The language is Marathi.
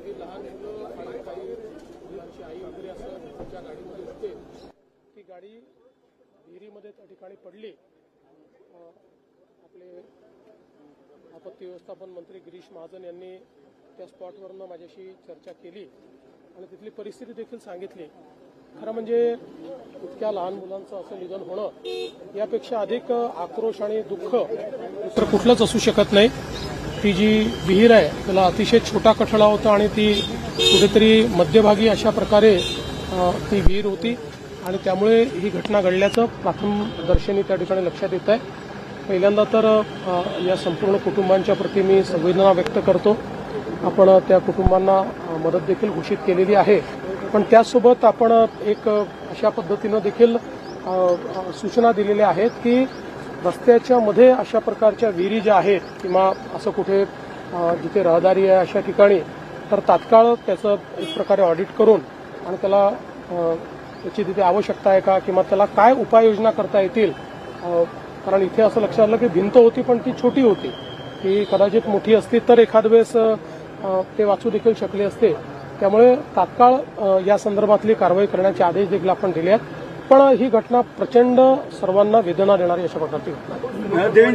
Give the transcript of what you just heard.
की लहान मुलं आणि काही मुलांची आई वगैरे असं ज्या गाडीमध्ये होते ती गाडी विहिरीमध्ये त्या ठिकाणी पडली। आपले आपत्ती व्यवस्थापन मंत्री गिरीश महाजन यांनी त्या स्पॉटवरनं माझ्याशी चर्चा केली आणि तिथली परिस्थिती देखील सांगितली। खरं म्हणजे इतक्या लहान मुलांचं असं निधन होणं यापेक्षा अधिक आक्रोश आणि दुःख दुसरं कुठलंच असू शकत नाही। ती जी विहीर आहे त्याला अतिशय छोटा कठडा होता आणि ती कुठेतरी मध्यभागी अशा प्रकारे ती विहीर होती आणि त्यामुळे ही घटना घडल्याचं प्रथमदर्शनी त्या ठिकाणी लक्षात येत आहे। पहिल्यांदा तर या संपूर्ण कुटुंबांच्या प्रती मी संवेदना व्यक्त करतो। आपण त्या कुटुंबांना मदत देखील घोषित केलेली आहे, पण त्यासोबत आपण एक अशा पद्धतीनं देखील सूचना दिलेल्या आहेत की रस्त्याच्या मध्ये अशा प्रकारच्या विहिरी ज्या आहेत किंवा असं कुठे जिथे रहदारी आहे अशा ठिकाणी तर तात्काळ त्याचं एक प्रकारे ऑडिट करून आणि त्याला त्याची तिथे आवश्यकता आहे का किंवा त्याला काय उपाययोजना करता येतील। कारण इथे असं लक्षात आलं की भिंत होती पण ती छोटी होती, ती कदाचित मोठी असती तर एखाद वेळेस ते वाचू देखील शकले असते। त्यामुळे तात्काळ या संदर्भातली कारवाई करण्याचे आदेश देखील आपण दिले आहेत। पण ही घटना प्रचंड सर्वांना वेदना देणारी अशा प्रकारची घटना आहे।